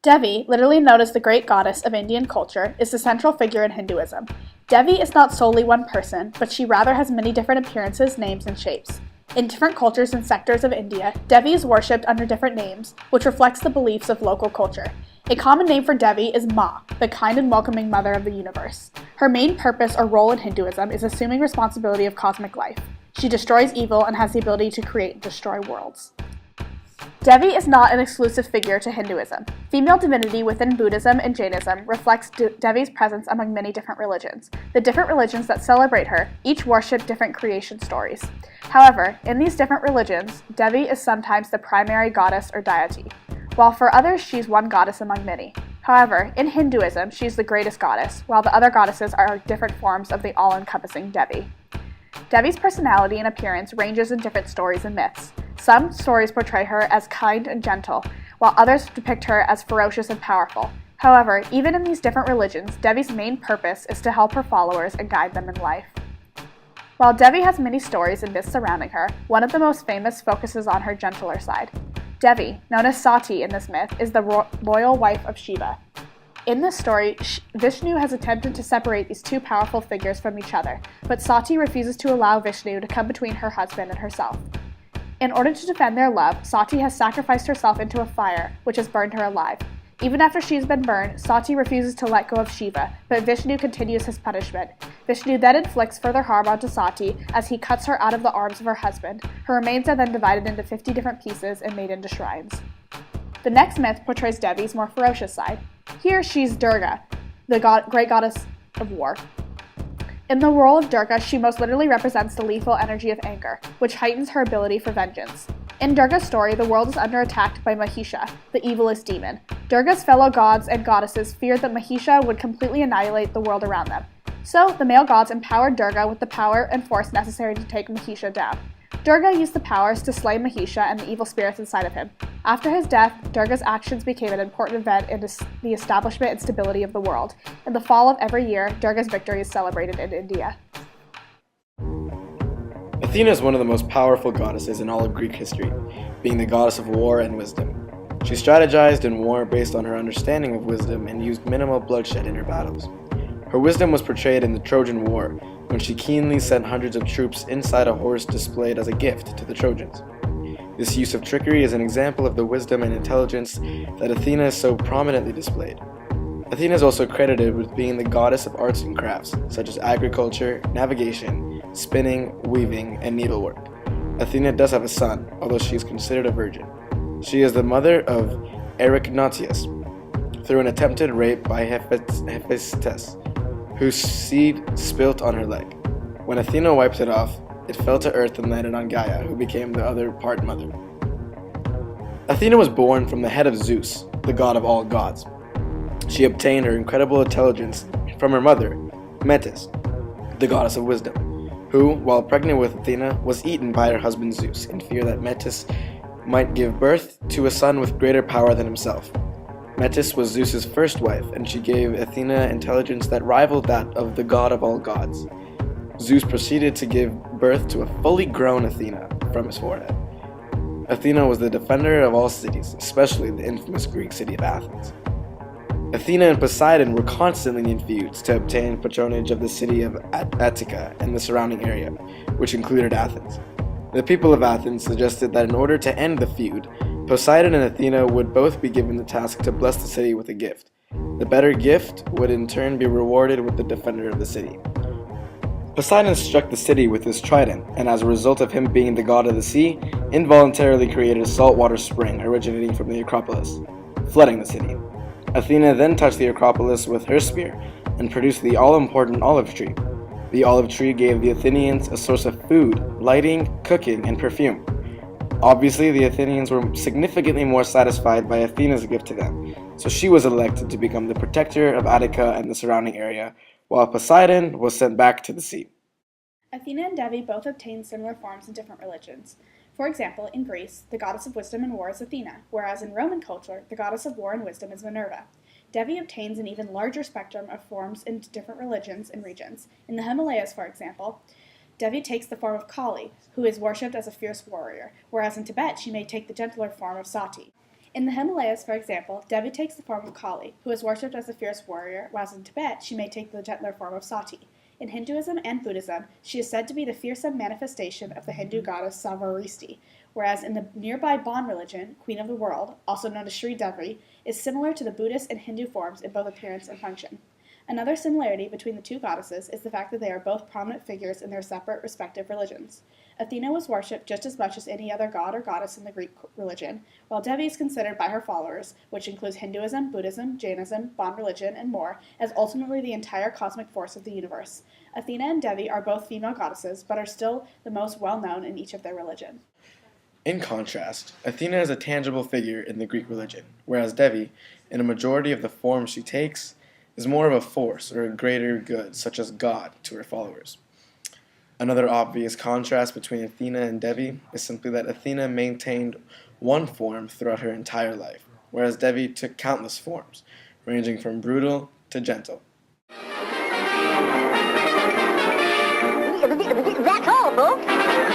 Devi, literally known as the great goddess of Indian culture, is the central figure in Hinduism. Devi is not solely one person, but she rather has many different appearances, names, and shapes. In different cultures and sectors of India, Devi is worshipped under different names, which reflects the beliefs of local culture. A common name for Devi is Ma, the kind and welcoming mother of the universe. Her main purpose or role in Hinduism is assuming responsibility of cosmic life. She destroys evil and has the ability to create and destroy worlds. Devi is not an exclusive figure to Hinduism. Female divinity within Buddhism and Jainism reflects Devi's presence among many different religions. The different religions that celebrate her each worship different creation stories. However, in these different religions, Devi is sometimes the primary goddess or deity, while for others she's one goddess among many. However, in Hinduism, she's the greatest goddess, while the other goddesses are different forms of the all-encompassing Devi. Devi's personality and appearance ranges in different stories and myths. Some stories portray her as kind and gentle, while others depict her as ferocious and powerful. However, even in these different religions, Devi's main purpose is to help her followers and guide them in life. While Devi has many stories and myths surrounding her, one of the most famous focuses on her gentler side. Devi, known as Sati in this myth, is the royal wife of Shiva. In this story, Vishnu has attempted to separate these two powerful figures from each other, but Sati refuses to allow Vishnu to come between her husband and herself. In order to defend their love, Sati has sacrificed herself into a fire, which has burned her alive. Even after she's been burned, Sati refuses to let go of Shiva, but Vishnu continues his punishment. Vishnu then inflicts further harm onto Sati as he cuts her out of the arms of her husband. Her remains are then divided into 50 different pieces and made into shrines. The next myth portrays Devi's more ferocious side. Here she's Durga, the great goddess of war. In the role of Durga, she most literally represents the lethal energy of anger, which heightens her ability for vengeance. In Durga's story, the world is under attack by Mahisha, the evilest demon. Durga's fellow gods and goddesses feared that Mahisha would completely annihilate the world around them. So, the male gods empowered Durga with the power and force necessary to take Mahisha down. Durga used the powers to slay Mahisha and the evil spirits inside of him. After his death, Durga's actions became an important event in the establishment and stability of the world. In the fall of every year, Durga's victory is celebrated in India. Athena is one of the most powerful goddesses in all of Greek history, being the goddess of war and wisdom. She strategized in war based on her understanding of wisdom and used minimal bloodshed in her battles. Her wisdom was portrayed in the Trojan War, when she keenly sent hundreds of troops inside a horse displayed as a gift to the Trojans. This use of trickery is an example of the wisdom and intelligence that Athena is so prominently displayed. Athena is also credited with being the goddess of arts and crafts, such as agriculture, navigation, spinning, weaving, and needlework. Athena does have a son, although she is considered a virgin. She is the mother of Erycnotius, through an attempted rape by Hephaestus, whose seed spilt on her leg. When Athena wiped it off, it fell to earth and landed on Gaia, who became the other part mother. Athena was born from the head of Zeus, the god of all gods. She obtained her incredible intelligence from her mother, Metis, the goddess of wisdom, who, while pregnant with Athena, was eaten by her husband Zeus in fear that Metis might give birth to a son with greater power than himself. Metis was Zeus's first wife, and she gave Athena intelligence that rivaled that of the god of all gods. Zeus proceeded to give birth to a fully grown Athena from his forehead. Athena was the defender of all cities, especially the infamous Greek city of Athens. Athena and Poseidon were constantly in feuds to obtain patronage of the city of Attica and the surrounding area, which included Athens. The people of Athens suggested that in order to end the feud, Poseidon and Athena would both be given the task to bless the city with a gift. The better gift would in turn be rewarded with the defender of the city. Poseidon struck the city with his trident, and as a result of him being the god of the sea, involuntarily created a saltwater spring originating from the Acropolis, flooding the city. Athena then touched the Acropolis with her spear and produced the all-important olive tree. The olive tree gave the Athenians a source of food, lighting, cooking, and perfume. Obviously, the Athenians were significantly more satisfied by Athena's gift to them, so she was elected to become the protector of Attica and the surrounding area, while Poseidon was sent back to the sea. Athena and Devi both obtained similar forms in different religions. For example, in Greece, the goddess of wisdom and war is Athena, whereas in Roman culture, the goddess of war and wisdom is Minerva. Devi obtains an even larger spectrum of forms in different religions and regions. In the Himalayas, for example, Devi takes the form of Kali, who is worshipped as a fierce warrior, whereas in Tibet she may take the gentler form of Sati. In the Himalayas, for example, Devi takes the form of Kali, who is worshipped as a fierce warrior, whilst in Tibet she may take the gentler form of Sati. In Hinduism and Buddhism, she is said to be the fearsome manifestation of the Hindu goddess Savaristi, whereas in the nearby Bon religion, Queen of the World, also known as Sri Devi, is similar to the Buddhist and Hindu forms in both appearance and function. Another similarity between the two goddesses is the fact that they are both prominent figures in their separate respective religions. Athena was worshipped just as much as any other god or goddess in the Greek religion, while Devi is considered by her followers, which includes Hinduism, Buddhism, Jainism, Bon religion, and more, as ultimately the entire cosmic force of the universe. Athena and Devi are both female goddesses, but are still the most well-known in each of their religions. In contrast, Athena is a tangible figure in the Greek religion, whereas Devi, in a majority of the forms she takes, is more of a force or a greater good, such as God, to her followers. Another obvious contrast between Athena and Devi is simply that Athena maintained one form throughout her entire life, whereas Devi took countless forms, ranging from brutal to gentle. That's all, folks.